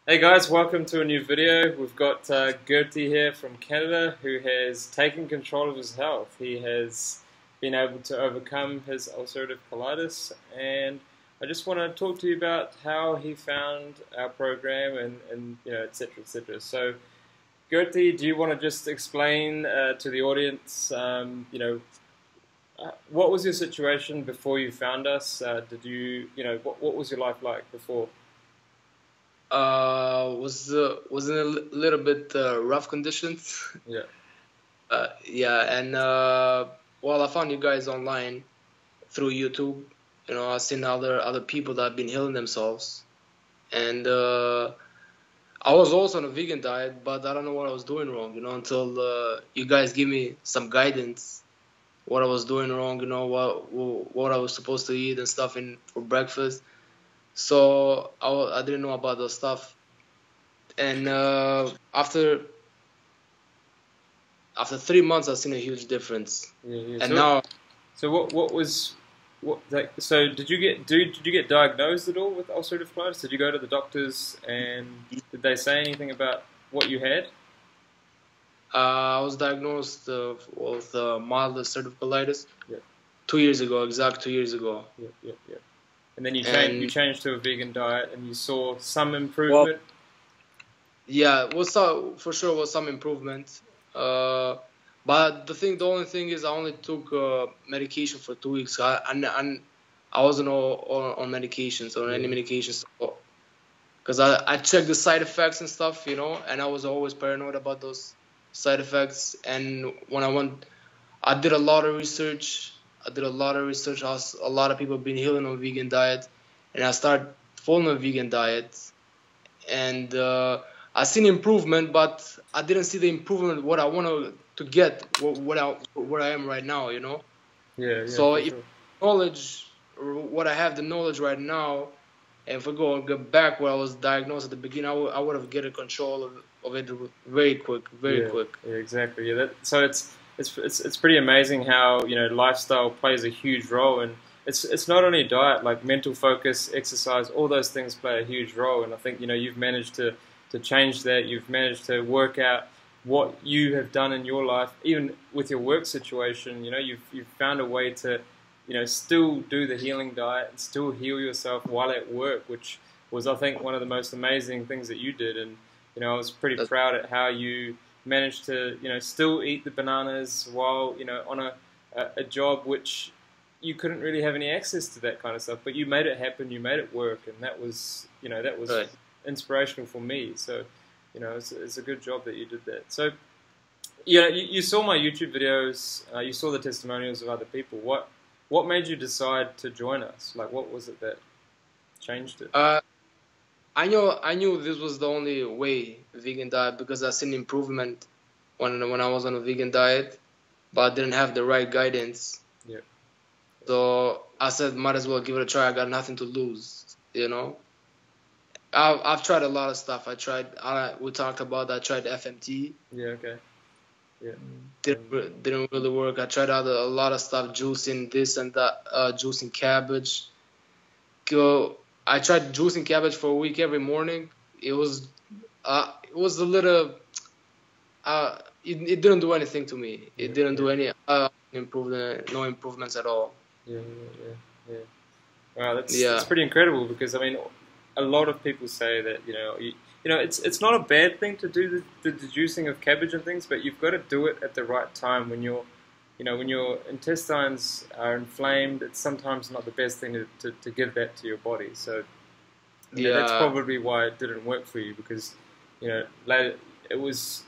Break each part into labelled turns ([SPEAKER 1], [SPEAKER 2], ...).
[SPEAKER 1] Hey guys, welcome to a new video. We've got Gerti here from Canada who has taken control of his health. He has been able to overcome his ulcerative colitis, and I just want to talk to you about how he found our program and etc. etc. So Gerti, do you want to just explain to the audience what was your situation before you found us? Did what was your life like before?
[SPEAKER 2] Was in a little bit rough conditions.
[SPEAKER 1] Yeah.
[SPEAKER 2] Yeah, and well, I found you guys online through YouTube. I've seen other people that have been healing themselves, and I was also on a vegan diet, but I don't know what I was doing wrong. Until you guys give me some guidance, what I was doing wrong. What I was supposed to eat and stuff for breakfast. So I didn't know about those stuff, and after 3 months, I've seen a huge difference.
[SPEAKER 1] Yeah.
[SPEAKER 2] And now,
[SPEAKER 1] So what was what like so did you get diagnosed at all with ulcerative colitis? Did you go to the doctors and did they say anything about what you had?
[SPEAKER 2] I was diagnosed with mild ulcerative colitis
[SPEAKER 1] Yeah.
[SPEAKER 2] 2 years ago, exact 2 years ago.
[SPEAKER 1] Yeah. And then you
[SPEAKER 2] And
[SPEAKER 1] changed to a vegan diet and you saw some
[SPEAKER 2] well,
[SPEAKER 1] improvement.
[SPEAKER 2] yeah, for sure was some improvement. But the only thing is, I only took medication for 2 weeks. I wasn't on medications or any
[SPEAKER 1] Yeah.
[SPEAKER 2] medications, because I checked the side effects and stuff, and I was always paranoid about those side effects. And when I did a lot of research. A lot of people have been healing on vegan diet, and I started following a vegan diet, and I seen improvement, but I didn't see the improvement what I wanted to get, where I am right now.
[SPEAKER 1] Yeah,
[SPEAKER 2] So
[SPEAKER 1] for
[SPEAKER 2] if
[SPEAKER 1] sure.
[SPEAKER 2] knowledge, what I have the knowledge right now, and if I go back where I was diagnosed at the beginning, I would have get a control of it very quick, very
[SPEAKER 1] Yeah,
[SPEAKER 2] quick.
[SPEAKER 1] yeah, exactly. Yeah, so it's pretty amazing how lifestyle plays a huge role, and it's not only diet, like mental focus, exercise, all those things play a huge role. And I think you've managed to change that. You've managed to work out what you have done in your life, even with your work situation. You've found a way to still do the healing diet and still heal yourself while at work, which was, I think, one of the most amazing things that you did. And I was pretty
[SPEAKER 2] That's,
[SPEAKER 1] proud at how you managed to still eat the bananas while on a job which you couldn't really have any access to that kind of stuff, but you made it happen, you made it work, and that was
[SPEAKER 2] right.
[SPEAKER 1] inspirational for me. So it's a good job that you did that. So you saw my YouTube videos, you saw the testimonials of other people. What made you decide to join us? Like, what was it that changed it?
[SPEAKER 2] I knew this was the only way, vegan diet, because I seen improvement when I was on a vegan diet, but I didn't have the right guidance.
[SPEAKER 1] Yeah.
[SPEAKER 2] So I said, might as well give it a try. I got nothing to lose. I've tried a lot of stuff. We talked about that. I tried FMT.
[SPEAKER 1] Yeah. Okay. Yeah.
[SPEAKER 2] Didn't really work. I tried out a lot of stuff, juicing this and that, juicing cabbage. I tried juicing cabbage for a week every morning. It was a little. It didn't do anything to me. It didn't do any improvement. No improvements at all.
[SPEAKER 1] Yeah. Wow, that's
[SPEAKER 2] Yeah.
[SPEAKER 1] pretty incredible because I mean, a lot of people say that it's not a bad thing to do the juicing of cabbage and things, but you've got to do it at the right time when when your intestines are inflamed. It's sometimes not the best thing to give that to your body. So that's
[SPEAKER 2] Yeah.
[SPEAKER 1] probably why it didn't work for you because later it was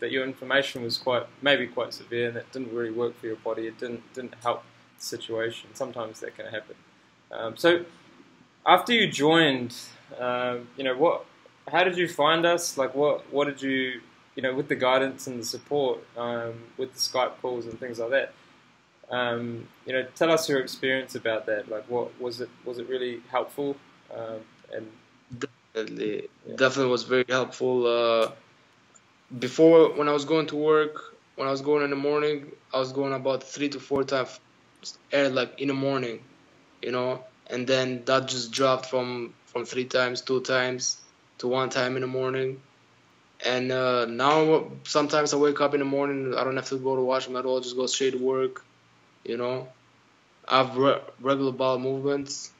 [SPEAKER 1] that your inflammation was maybe quite severe and that didn't really work for your body. It didn't help the situation. Sometimes that can happen. So after you joined, what? How did you find us? Like, what did you, with the guidance and the support, with the Skype calls and things like that? Tell us your experience about that. Like, what was it? Was it really helpful? And
[SPEAKER 2] Definitely,
[SPEAKER 1] yeah,
[SPEAKER 2] definitely was very helpful. Before, when I was going to work, when I was going in the morning, I was going about 3 to 4 times air, like in the morning, and then that just dropped from 3 times, 2 times. to 1 time in the morning. And now sometimes I wake up in the morning, I don't have to go to washroom at all, just go straight to work, you know. I have regular bowel movements.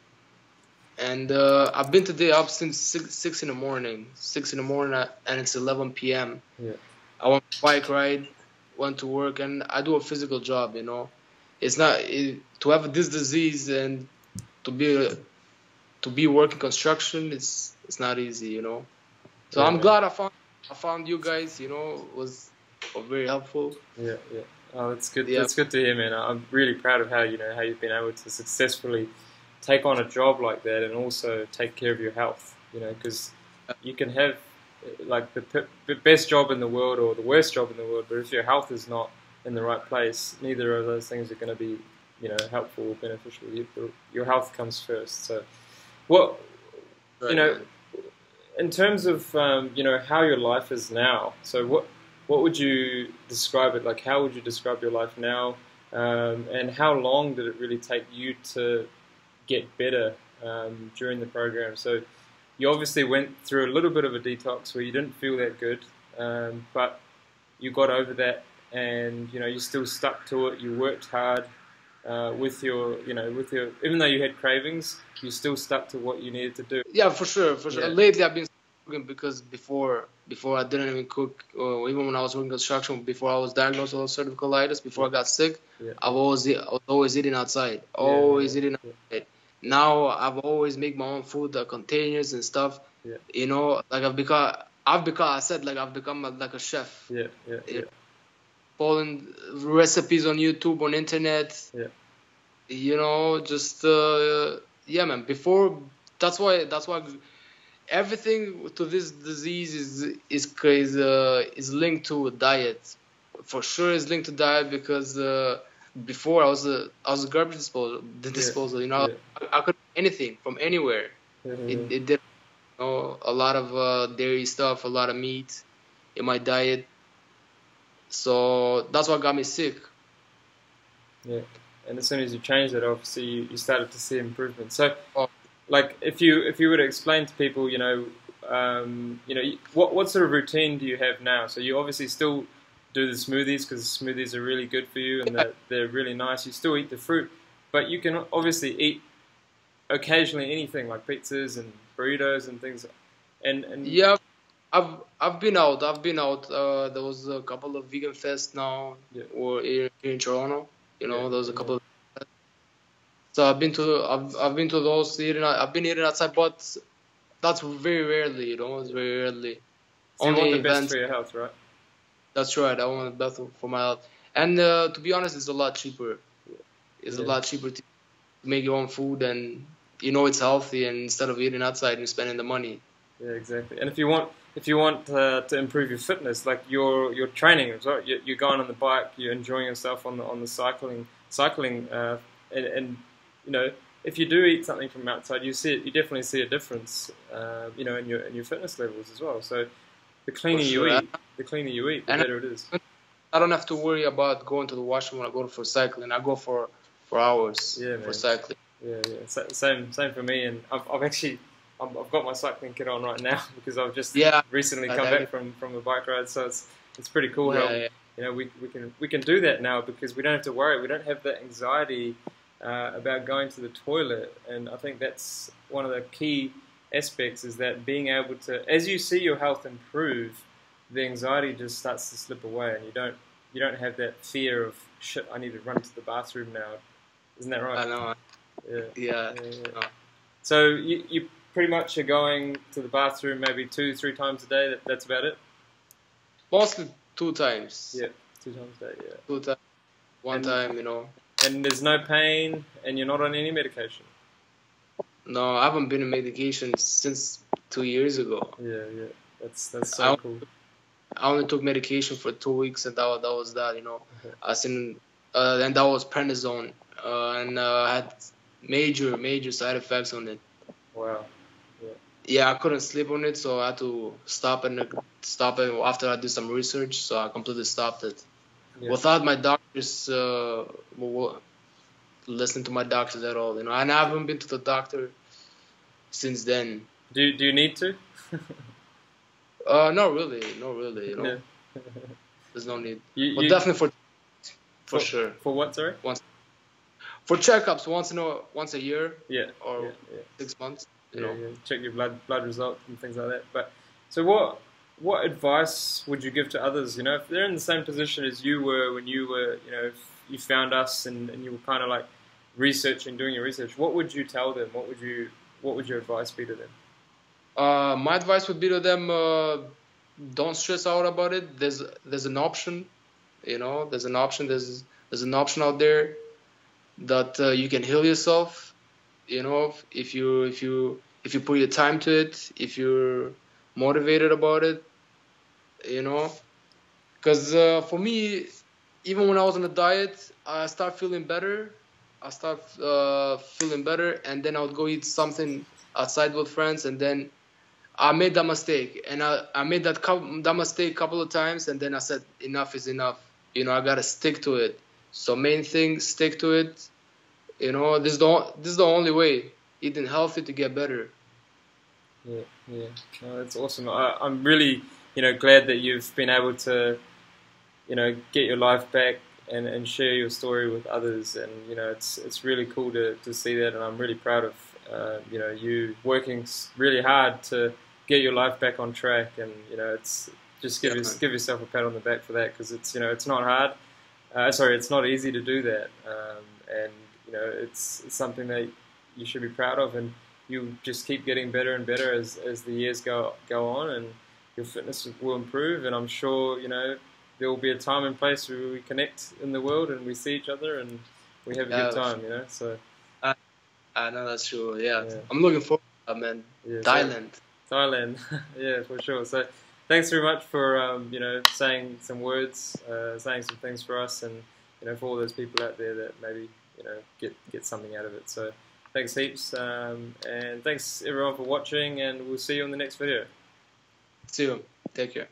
[SPEAKER 2] And I've been today up since 6 in the morning. 6 in the morning, and it's 11 p.m.
[SPEAKER 1] Yeah.
[SPEAKER 2] I went for a bike ride, went to work, and I do a physical job, you know. It's not to have this disease and to be working construction. It's not easy, you know. So I'm glad I found you guys. You know, it was very helpful.
[SPEAKER 1] Yeah, yeah. Oh, that's good.
[SPEAKER 2] Yeah.
[SPEAKER 1] That's good to hear, man. I'm really proud of how you've been able to successfully take on a job like that and also take care of your health. You know, because you can have like the best job in the world or the worst job in the world, but if your health is not in the right place, neither of those things are going to be, you know, helpful or beneficial. Your health comes first. So, what, you know, in terms of you know, how your life is now. So, what would you describe it like? How would you describe your life now? And how long did it really take you to get better during the program? So, you obviously went through a little bit of a detox where you didn't feel that good, but you got over that, and you know, you still stuck to it. You worked hard with your, even though you had cravings, you still stuck to what you needed to do.
[SPEAKER 2] Yeah, for sure.
[SPEAKER 1] Yeah.
[SPEAKER 2] Lately, I've been cooking because before I didn't even cook, or even when I was working construction, before I was diagnosed with ulcerative colitis, before I got sick,
[SPEAKER 1] Yeah.
[SPEAKER 2] I was always eating outside, eating outside. Now I've always make my own food, the containers and stuff.
[SPEAKER 1] Yeah.
[SPEAKER 2] You know, like I've become like a chef.
[SPEAKER 1] Yeah.
[SPEAKER 2] Following recipes on YouTube, on internet.
[SPEAKER 1] Yeah.
[SPEAKER 2] You know, just yeah, man. Before that's why everything to this disease is linked to diet. For sure, is linked to diet because before I was a garbage disposal. You know, I could eat anything from anywhere. It did, you know, a lot of dairy stuff, a lot of meat in my diet. So that's what got me sick.
[SPEAKER 1] Yeah, and as soon as you changed it, obviously you started to see improvement. So, like, if you were to explain to people, you know, what sort of routine do you have now? So you obviously still do the smoothies because smoothies are really good for you and they're really nice. You still eat the fruit, but you can obviously eat occasionally anything like pizzas and burritos and things. And
[SPEAKER 2] yeah, I've been out. There was a couple of vegan fests now, or here in Toronto. You know, there was a couple of. So I've been to those eating. I've been eating outside, but that's very rarely. You know, it's very rarely.
[SPEAKER 1] So you want the best for your health, right?
[SPEAKER 2] That's right. I want the best for my health, and to be honest, it's a lot cheaper. It's a lot cheaper to make your own food, and you know it's healthy. And instead of eating outside and spending the money.
[SPEAKER 1] Yeah, exactly. And if you want to improve your fitness, like your training, right? You're going on the bike, you're enjoying yourself on the cycling, and you know, if you do eat something from outside, you definitely see a difference, you know, in your fitness levels as well. So the cleaner you eat, the better it is.
[SPEAKER 2] I don't have to worry about going to the washroom when I go for cycling. I go for hours for cycling.
[SPEAKER 1] Yeah. Same for me. And I've got my cycling kit on right now because I've just recently come back from a bike ride. So it's pretty cool how you know we can do that now because we don't have to worry. We don't have that anxiety about going to the toilet. And I think that's one of the key aspects is that being able to, as you see your health improve, the anxiety just starts to slip away, and you don't have that fear of shit. I need to run to the bathroom now. Isn't that right?
[SPEAKER 2] I know. Yeah.
[SPEAKER 1] So you pretty much are going to the bathroom maybe 2-3 times a day. That's about it.
[SPEAKER 2] Mostly 2 times.
[SPEAKER 1] Yeah, 2 times a day. Yeah.
[SPEAKER 2] 2 times. One time, you know.
[SPEAKER 1] And there's no pain, and you're not on any medication.
[SPEAKER 2] No, I haven't been on medication since 2 years ago.
[SPEAKER 1] Yeah. That's so cool.
[SPEAKER 2] I only took medication for 2 weeks, and that was that, you know. Okay. And that was prednisone, and I had major side effects on it.
[SPEAKER 1] Wow.
[SPEAKER 2] Yeah, I couldn't sleep on it, so I had to stop it after I did some research. So I completely stopped it without my doctors listening to my doctors at all. You know, and I haven't been to the doctor since then.
[SPEAKER 1] Do you need to?
[SPEAKER 2] Not really, not really. You know,
[SPEAKER 1] Yeah.
[SPEAKER 2] there's no need.
[SPEAKER 1] You,
[SPEAKER 2] But
[SPEAKER 1] you
[SPEAKER 2] definitely for sure.
[SPEAKER 1] For what? Sorry.
[SPEAKER 2] For checkups once a year.
[SPEAKER 1] Yeah.
[SPEAKER 2] Or
[SPEAKER 1] Yeah.
[SPEAKER 2] 6 months. You
[SPEAKER 1] Yeah,
[SPEAKER 2] know.
[SPEAKER 1] yeah. Check your blood results and things like that. But so what advice would you give to others? You know, if they're in the same position as you were when you were, you know, if you found us and you were kind of like doing your research, what would you tell them? What would your advice be to them?
[SPEAKER 2] My advice would be to them: don't stress out about it. There's an option. You know, there's an option. There's an option out there that you can heal yourself. You know, if you put your time to it, if you're motivated about it, you know. Because for me, even when I was on a diet, I start feeling better. I start feeling better, and then I would go eat something outside with friends, and then I made that mistake, and I made that mistake a couple of times, and then I said enough is enough. You know, I gotta stick to it. So main thing, stick to it. You know, this is the only way, eating healthy to get better.
[SPEAKER 1] Yeah, yeah. No, that's awesome. I'm really, you know, glad that you've been able to, you know, get your life back and share your story with others. And you know, it's really cool to see that, and I'm really proud of you know, you working really hard to get your life back on track. And you know, it's just give yourself a pat on the back for that, because it's, you know, it's not hard. Sorry, it's not easy to do that. And you know, it's something that you should be proud of, and you just keep getting better and better as the years go on, and your fitness will improve. And I'm sure, you know, there will be a time and place where we connect in the world and we see each other and we have a good time, you know. So
[SPEAKER 2] I know that's true. Yeah,
[SPEAKER 1] yeah.
[SPEAKER 2] I'm looking forward to that, man.
[SPEAKER 1] Yeah,
[SPEAKER 2] Thailand.
[SPEAKER 1] Thailand, yeah, for sure. So thanks very much for you know, saying some words, saying some things for us, and you know, for all those people out there that maybe, you know, get something out of it. So thanks heaps, and thanks everyone for watching, and we'll see you in the next video.
[SPEAKER 2] See you. Take care.